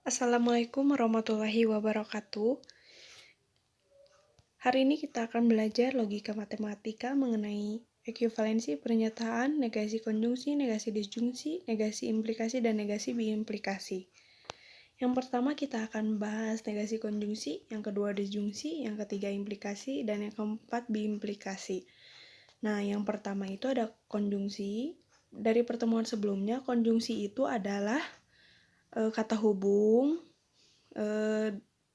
Assalamualaikum warahmatullahi wabarakatuh. Hari ini kita akan belajar logika matematika mengenai ekuivalensi pernyataan, negasi konjungsi, negasi disjungsi, negasi implikasi, dan negasi biimplikasi. Yang pertama kita akan bahas negasi konjungsi, yang kedua disjungsi, yang ketiga implikasi, dan yang keempat biimplikasi. Nah, yang pertama itu ada konjungsi. Dari pertemuan sebelumnya, konjungsi itu adalah kata hubung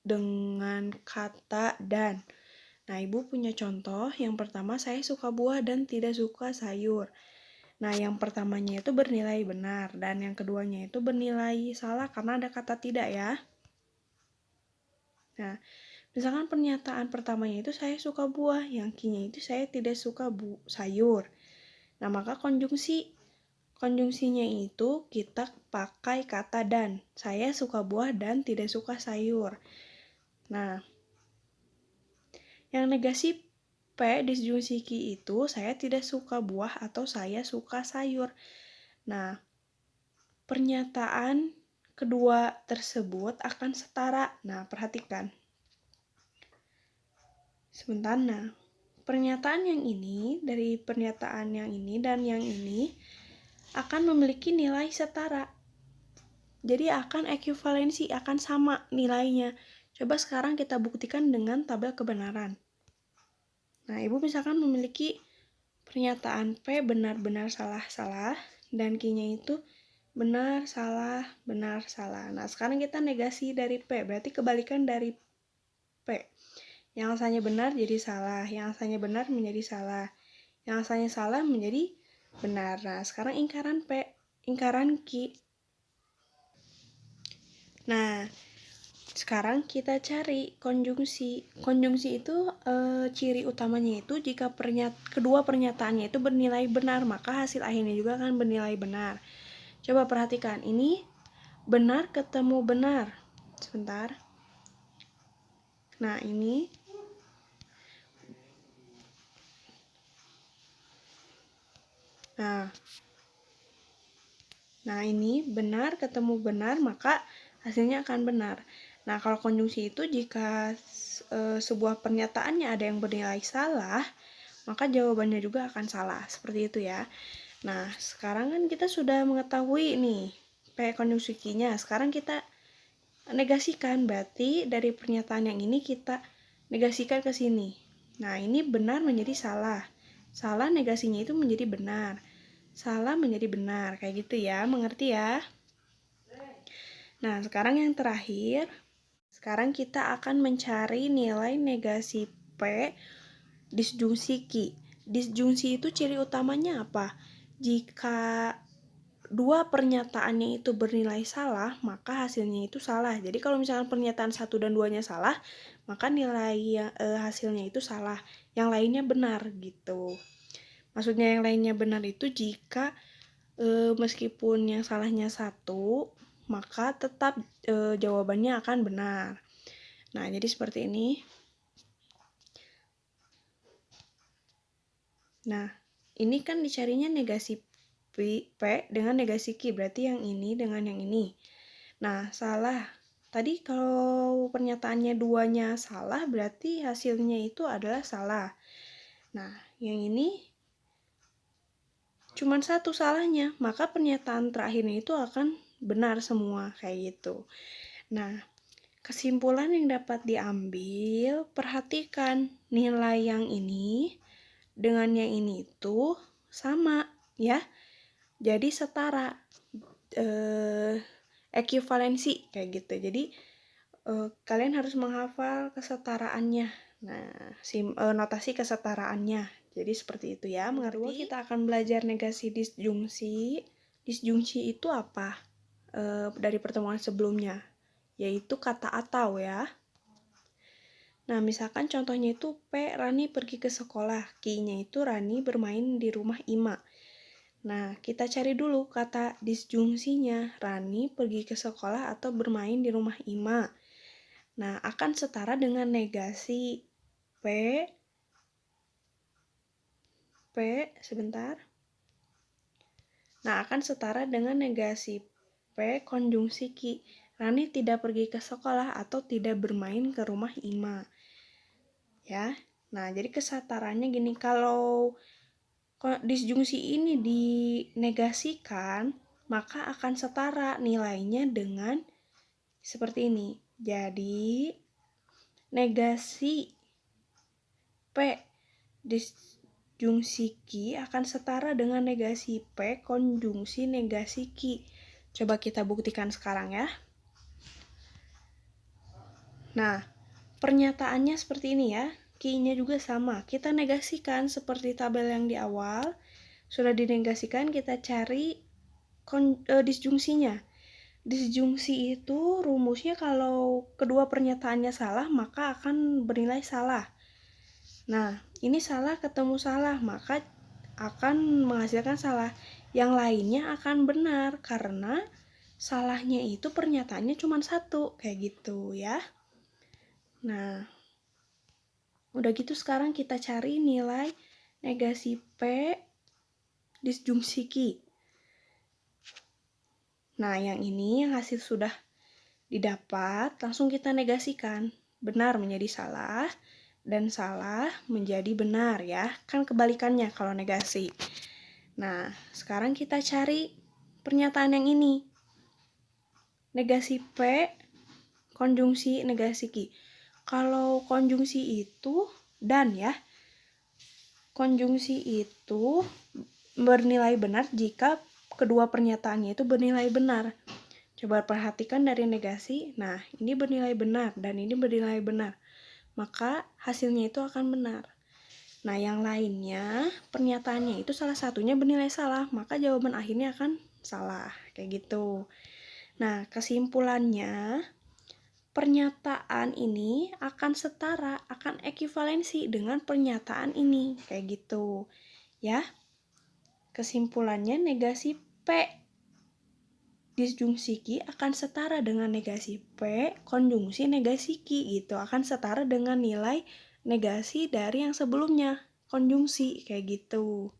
dengan kata dan. Nah, Ibu punya contoh. Yang pertama, saya suka buah dan tidak suka sayur. Nah, yang pertamanya itu bernilai benar dan yang keduanya itu bernilai salah karena ada kata tidak ya. Nah, misalkan pernyataan pertamanya itu saya suka buah, yang nya itu saya tidak suka sayur. Nah, maka konjungsinya itu kita pakai kata dan. Saya suka buah dan tidak suka sayur. Nah, yang negasi P disjungsi Q itu saya tidak suka buah atau saya suka sayur. Nah, pernyataan kedua tersebut akan setara. Nah, perhatikan. Sebentar, nah. Pernyataan yang ini, dari pernyataan yang ini dan yang ini akan memiliki nilai setara. Jadi akan ekuivalensi, akan sama nilainya. Coba sekarang kita buktikan dengan tabel kebenaran. Nah, Ibu misalkan memiliki pernyataan P benar-benar salah-salah dan Q-nya itu benar, salah, benar, salah. Nah, sekarang kita negasi dari P, berarti kebalikan dari P. Yang asalnya benar jadi salah, yang asalnya benar menjadi salah, yang asalnya salah menjadi benar. Nah, sekarang ingkaran P, ingkaran Q. Nah, sekarang kita cari konjungsi. Konjungsi itu ciri utamanya itu jika kedua pernyataannya itu bernilai benar, maka hasil akhirnya juga akan bernilai benar. Coba perhatikan, ini benar ketemu benar. Sebentar. Nah, ini Nah, ini benar ketemu benar, maka hasilnya akan benar. Nah, kalau konjungsi itu jika sebuah pernyataannya ada yang bernilai salah, maka jawabannya juga akan salah. Seperti itu ya. Nah, sekarang kan kita sudah mengetahui nih P konjungsi Q-nya. Sekarang kita negasikan, berarti dari pernyataan yang ini kita negasikan ke sini. Nah, ini benar menjadi salah. Salah negasinya itu menjadi benar. Salah menjadi benar. Kayak gitu ya, mengerti ya? Nah, sekarang yang terakhir, sekarang kita akan mencari nilai negasi P disjungsi Q. Disjungsi itu ciri utamanya apa? Jika dua pernyataannya itu bernilai salah, maka hasilnya itu salah. Jadi kalau misalkan pernyataan 1 dan 2-nya salah, maka nilai hasilnya itu salah. Yang lainnya benar gitu. Maksudnya yang lainnya benar itu jika meskipun yang salahnya 1, maka tetap jawabannya akan benar. Nah, jadi seperti ini. Nah, ini kan dicarinya negasi P dengan negasi Q, berarti yang ini dengan yang ini. Nah, salah. Tadi kalau pernyataannya 2-nya salah, berarti hasilnya itu adalah salah. Nah, yang ini cuman 1 salahnya, maka pernyataan terakhirnya itu akan benar semua, kayak gitu. Nah, kesimpulan yang dapat diambil, perhatikan nilai yang ini dengan yang ini itu sama ya. Jadi setara, ekuivalensi kayak gitu. Jadi kalian harus menghafal kesetaraannya. Nah, notasi kesetaraannya. Jadi seperti itu ya, mengerti? Kita akan belajar negasi disjungsi. Disjungsi itu apa? Dari pertemuan sebelumnya, yaitu kata atau ya. Nah, misalkan contohnya itu P, Rani pergi ke sekolah. Q-nya itu Rani bermain di rumah Ima. Nah, kita cari dulu kata disjungsinya. Rani pergi ke sekolah atau bermain di rumah Ima. Nah, akan setara dengan negasi sebentar. Nah, akan setara dengan negasi P konjungsi Q. Rani tidak pergi ke sekolah atau tidak bermain ke rumah Ima. Ya. Nah, jadi kesetaranya gini, kalau disjungsi ini dinegasikan, maka akan setara nilainya dengan seperti ini. Jadi, negasi P disjungsi Ki akan setara dengan negasi P konjungsi negasi Ki. Coba kita buktikan sekarang ya. Nah, pernyataannya seperti ini ya. Ki-nya juga sama. Kita negasikan seperti tabel yang di awal. Sudah dinegasikan, kita cari disjungsinya. Disjungsi itu rumusnya kalau kedua pernyataannya salah, maka akan bernilai salah. Nah, ini salah ketemu salah, maka akan menghasilkan salah. Yang lainnya akan benar, karena salahnya itu pernyataannya cuma satu, kayak gitu ya. Nah, udah gitu sekarang kita cari nilai negasi P disjungsi Ki. Nah, yang ini yang hasil sudah didapat, langsung kita negasikan. Benar menjadi salah, dan salah menjadi benar ya. Kan kebalikannya kalau negasi. Nah, sekarang kita cari pernyataan yang ini. Negasi P, konjungsi negasi Ki. Kalau konjungsi itu dan ya. Konjungsi itu bernilai benar jika kedua pernyataannya itu bernilai benar. Coba perhatikan dari negasi. Nah, ini bernilai benar dan ini bernilai benar. Maka hasilnya itu akan benar. Nah, yang lainnya pernyataannya itu salah satunya bernilai salah, maka jawaban akhirnya akan salah, kayak gitu. Nah, kesimpulannya pernyataan ini akan setara, akan ekivalensi dengan pernyataan ini, kayak gitu. Ya. Kesimpulannya negasi P disjungsi Ki akan setara dengan negasi P konjungsi negasi Ki gitu, akan setara dengan nilai negasi dari yang sebelumnya konjungsi kayak gitu.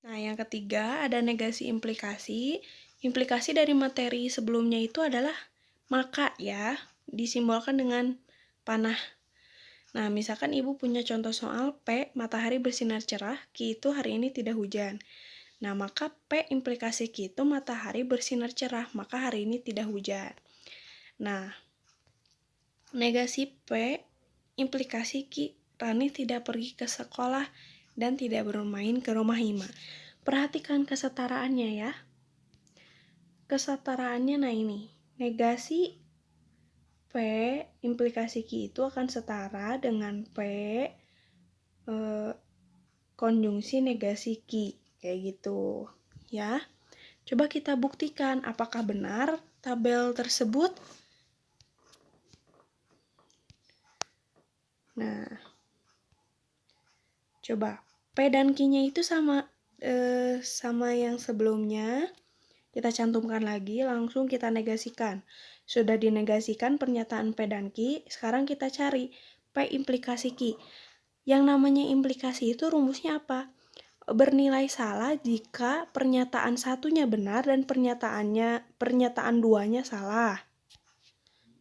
Nah, yang ketiga ada negasi implikasi. Implikasi dari materi sebelumnya itu adalah maka ya, disimbolkan dengan panah. Nah, misalkan ibu punya contoh soal P matahari bersinar cerah, Ki itu hari ini tidak hujan. Nah, maka P implikasi Ki itu matahari bersinar cerah, maka hari ini tidak hujan. Nah, negasi P implikasi Ki, Rani tidak pergi ke sekolah dan tidak bermain ke rumah Ima. Perhatikan kesetaraannya ya. Kesetaraannya nah ini, negasi P implikasi Ki itu akan setara dengan P konjungsi negasi Ki, kayak gitu ya. Coba kita buktikan apakah benar tabel tersebut. Nah, coba P dan Q-nya itu sama yang sebelumnya. Kita cantumkan lagi, langsung kita negasikan. Sudah dinegasikan pernyataan P dan Q, sekarang kita cari P implikasi Q. Yang namanya implikasi itu rumusnya apa? Bernilai salah jika pernyataan satunya benar dan pernyataan duanya salah.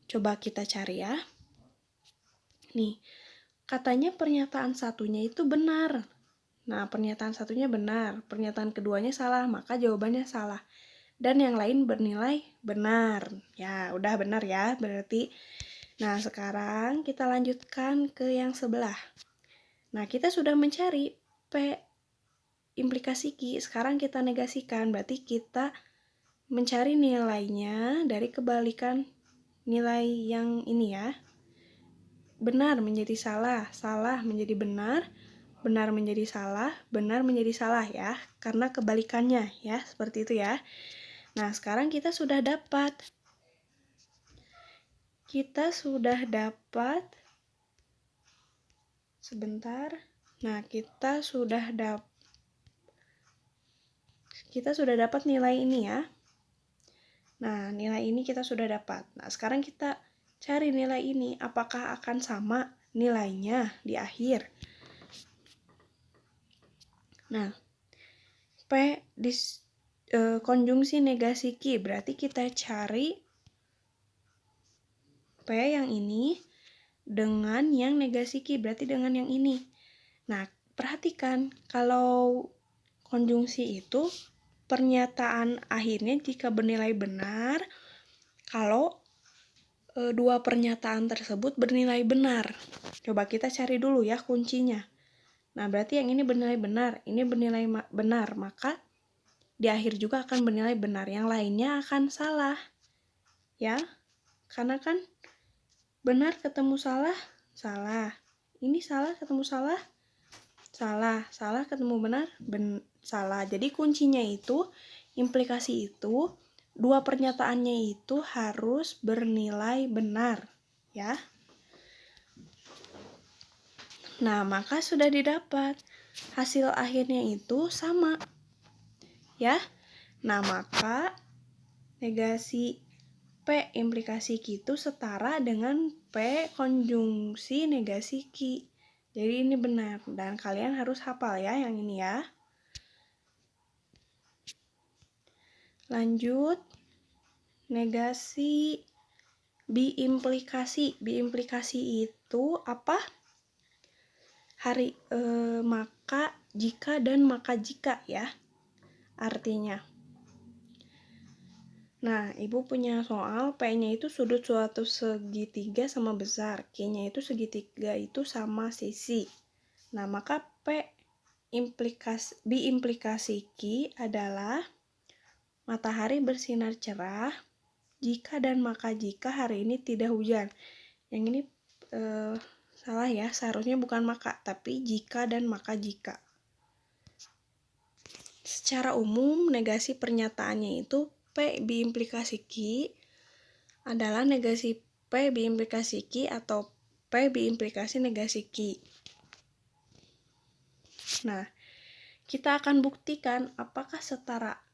Coba kita cari ya. Nih, katanya pernyataan satunya itu benar. Nah, pernyataan satunya benar, pernyataan keduanya salah, maka jawabannya salah. Dan yang lain bernilai benar. Ya, udah benar ya, berarti. Nah, sekarang kita lanjutkan ke yang sebelah. Nah, kita sudah mencari P implikasi Q, sekarang kita negasikan, berarti kita mencari nilainya dari kebalikan nilai yang ini ya. Benar menjadi salah, salah menjadi benar, benar menjadi salah, benar menjadi salah ya, karena kebalikannya ya, seperti itu ya. Nah, sekarang kita sudah dapat sebentar. Nah, kita sudah dapat nilai ini ya. Nah, nilai ini kita sudah dapat. Nah, sekarang kita cari nilai ini, apakah akan sama nilainya di akhir. Nah, P konjungsi negasi Q, berarti kita cari P yang ini dengan yang negasi Q, berarti dengan yang ini. Nah, perhatikan kalau konjungsi itu pernyataan akhirnya jika bernilai benar kalau dua pernyataan tersebut bernilai benar. Coba kita cari dulu ya kuncinya. Nah, berarti yang ini bernilai benar, ini bernilai benar, maka di akhir juga akan bernilai benar. Yang lainnya akan salah. Ya, karena kan benar ketemu salah, salah. Ini salah ketemu salah, salah. Salah ketemu benar, salah. Jadi kuncinya itu, implikasi itu, dua pernyataannya itu harus bernilai benar. Ya. Nah, maka sudah didapat. Hasil akhirnya itu sama. Ya. Nah, maka negasi P implikasi Q itu setara dengan P konjungsi negasi Q. Jadi ini benar. Dan kalian harus hafal ya yang ini ya. Lanjut. Negasi biimplikasi. Biimplikasi itu apa? Maka, jika, dan maka jika ya. Artinya. Nah, Ibu punya soal P-nya itu sudut suatu segitiga sama besar. Q-nya itu segitiga itu sama sisi. Nah, maka biimplikasi Q adalah matahari bersinar cerah jika dan maka jika hari ini tidak hujan. Yang ini salah ya, seharusnya bukan maka, tapi jika dan maka jika. Secara umum, negasi pernyataannya itu P biimplikasi Q adalah negasi P biimplikasi Q atau P biimplikasi negasi Q. Nah, kita akan buktikan apakah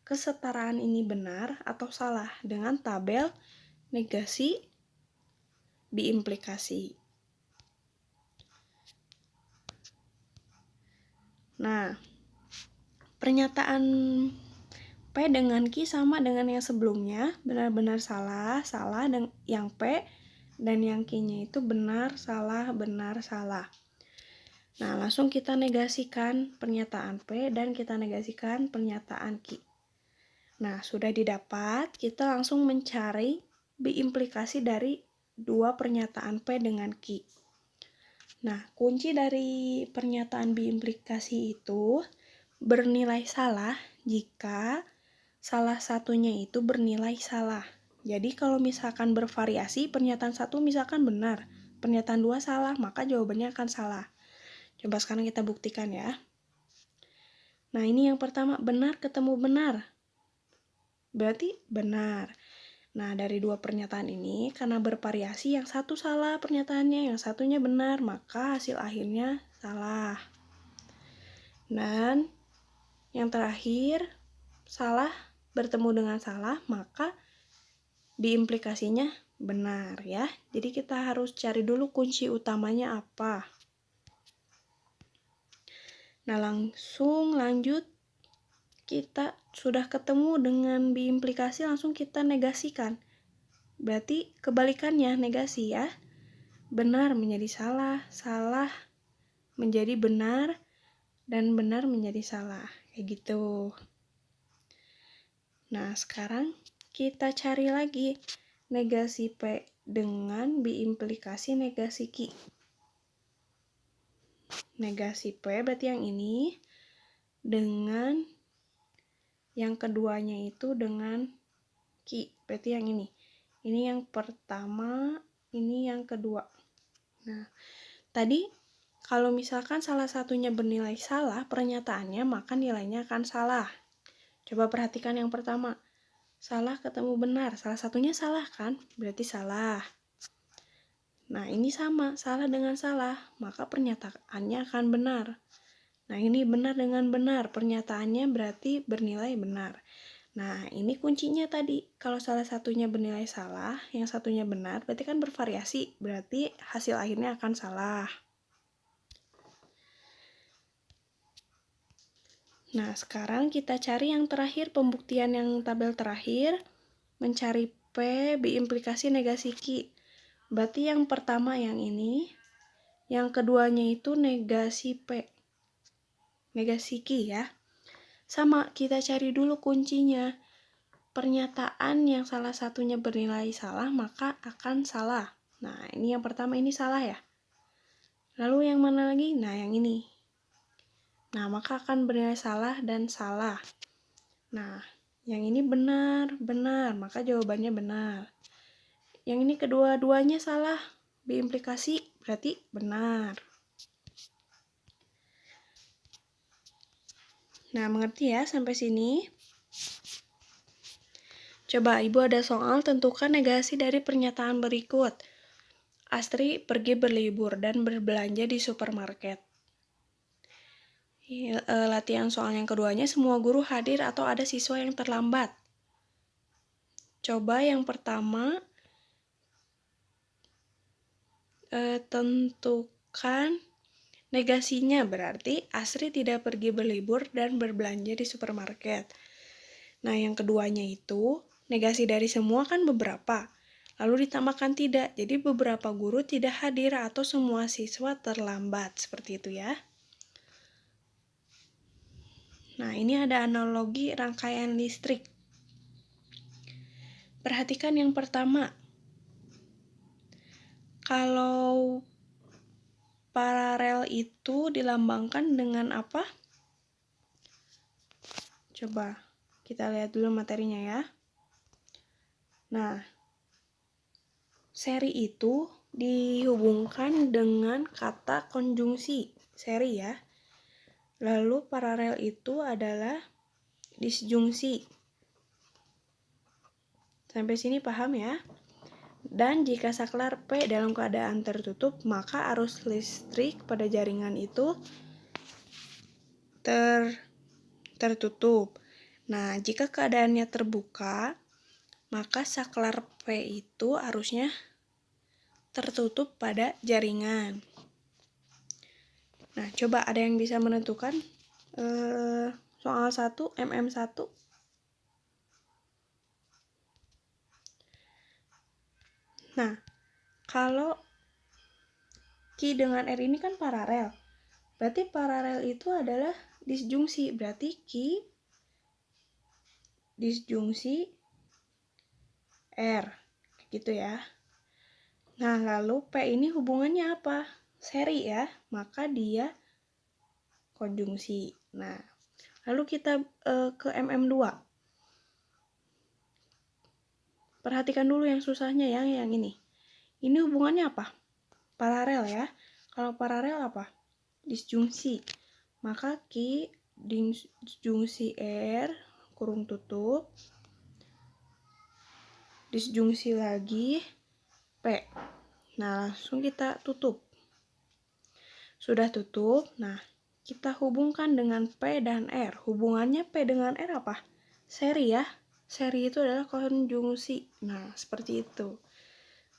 kesetaraan ini benar atau salah dengan tabel negasi biimplikasi. Nah, pernyataan P dengan Q sama dengan yang sebelumnya, benar-benar salah, salah, dan yang P dan yang Q-nya itu benar, salah, benar, salah. Nah, langsung kita negasikan pernyataan P dan kita negasikan pernyataan Q. Nah, sudah didapat, kita langsung mencari biimplikasi dari dua pernyataan P dengan Q. Nah, kunci dari pernyataan biimplikasi itu bernilai salah jika salah satunya itu bernilai salah. Jadi kalau misalkan bervariasi, pernyataan satu misalkan benar, pernyataan dua salah, maka jawabannya akan salah. Coba sekarang kita buktikan ya. Nah, ini yang pertama, benar ketemu benar. Berarti benar. Nah, dari dua pernyataan ini, karena bervariasi, yang satu salah pernyataannya, yang satunya benar, maka hasil akhirnya salah. Dan yang terakhir, salah bertemu dengan salah, maka biimplikasinya benar ya. Jadi kita harus cari dulu kunci utamanya apa. Nah, langsung lanjut. Kita sudah ketemu dengan biimplikasi, langsung kita negasikan. Berarti kebalikannya negasi ya. Benar menjadi salah, salah menjadi benar, dan benar menjadi salah. Kayak gitu. Nah, sekarang kita cari lagi negasi P dengan biimplikasi negasi Q. Negasi P berarti yang ini dengan yang keduanya itu dengan Q. Berarti yang ini. Ini yang pertama, ini yang kedua. Nah, tadi kalau misalkan salah satunya bernilai salah pernyataannya, maka nilainya akan salah. Coba perhatikan yang pertama. Salah ketemu benar. Salah satunya salah kan? Berarti salah. Nah, ini sama. Salah dengan salah. Maka pernyataannya akan benar. Nah, ini benar dengan benar. Pernyataannya berarti bernilai benar. Nah, ini kuncinya tadi. Kalau salah satunya bernilai salah, yang satunya benar, berarti kan bervariasi. Berarti hasil akhirnya akan salah. Nah, sekarang kita cari yang terakhir, pembuktian yang tabel terakhir. Mencari P biimplikasi negasi Q. Berarti yang pertama yang ini, yang keduanya itu negasi P. Negasi Q ya. Sama, kita cari dulu kuncinya. Pernyataan yang salah satunya bernilai salah, maka akan salah. Nah, ini yang pertama, ini salah ya. Lalu yang mana lagi? Nah, yang ini. Nah, maka akan bernilai salah dan salah. Nah, yang ini benar, maka jawabannya benar. Yang ini kedua-duanya salah, biimplikasi, berarti benar. Nah, mengerti ya sampai sini? Coba Ibu ada soal, tentukan negasi dari pernyataan berikut. Astri pergi berlibur dan berbelanja di supermarket. Latihan soal yang keduanya, semua guru hadir atau ada siswa yang terlambat. Coba yang pertama, tentukan negasinya, berarti Astri tidak pergi berlibur dan berbelanja di supermarket. Nah, yang keduanya itu, negasi dari semua kan beberapa, lalu ditambahkan tidak, jadi beberapa guru tidak hadir atau semua siswa terlambat, seperti itu ya. Nah, ini ada analogi rangkaian listrik. Perhatikan yang pertama. Kalau paralel itu dilambangkan dengan apa? Coba kita lihat dulu materinya ya. Nah, seri itu dihubungkan dengan kata konjungsi, seri ya. Lalu paralel itu adalah disjungsi. Sampai sini paham ya? Dan jika saklar P dalam keadaan tertutup, maka arus listrik pada jaringan itu tertutup. Nah, jika keadaannya terbuka, maka saklar P itu arusnya tertutup pada jaringan. Nah, coba ada yang bisa menentukan soal 1 MM1? Nah, kalau Q dengan R ini kan paralel. Berarti paralel itu adalah disjungsi. Berarti Q disjungsi R. Gitu ya. Nah, lalu P ini hubungannya apa? Seri ya, maka dia konjungsi. Nah, lalu kita ke MM2. Perhatikan dulu yang susahnya ya, yang ini. Ini hubungannya apa? Paralel ya. Kalau paralel apa? Disjungsi. Maka Q disjungsi R, kurung tutup. Disjungsi lagi P. Nah, langsung kita tutup. Sudah tutup, nah kita hubungkan dengan P dan R. Hubungannya P dengan R apa? Seri ya. Seri itu adalah konjungsi. Nah, seperti itu.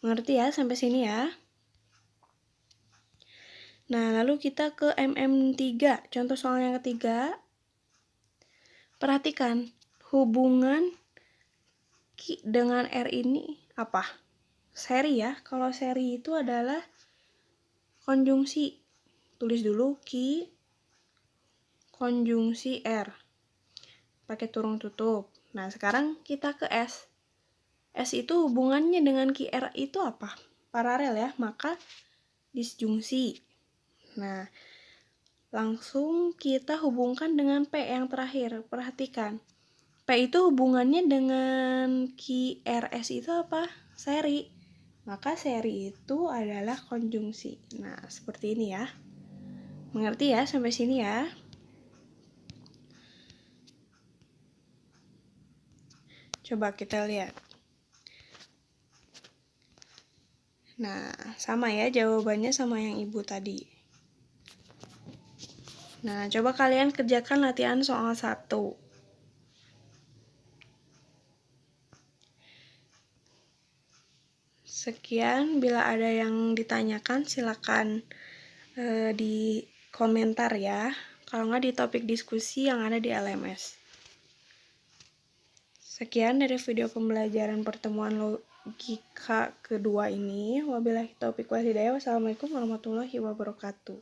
Mengerti ya sampai sini ya? Nah, lalu kita ke MM3. Contoh soal yang ketiga. Perhatikan, hubungan Q dengan R ini apa? Seri ya. Kalau seri itu adalah konjungsi. Tulis dulu Q konjungsi R. Pakai kurung tutup. Nah, sekarang kita ke S. S itu hubungannya dengan QR itu apa? Paralel ya, maka disjungsi. Nah, langsung kita hubungkan dengan P yang terakhir. Perhatikan. P itu hubungannya dengan QRS itu apa? Seri. Maka seri itu adalah konjungsi. Nah, seperti ini ya. Mengerti ya sampai sini ya? Coba kita lihat. Nah, sama ya jawabannya sama yang Ibu tadi. Nah, coba kalian kerjakan latihan soal 1. Sekian, bila ada yang ditanyakan silakan di komentar ya. Kalau nggak di topik diskusi yang ada di LMS. Sekian dari video pembelajaran pertemuan logika kedua ini. Wabillahi taufiq wal hidayah. Wassalamualaikum warahmatullahi wabarakatuh.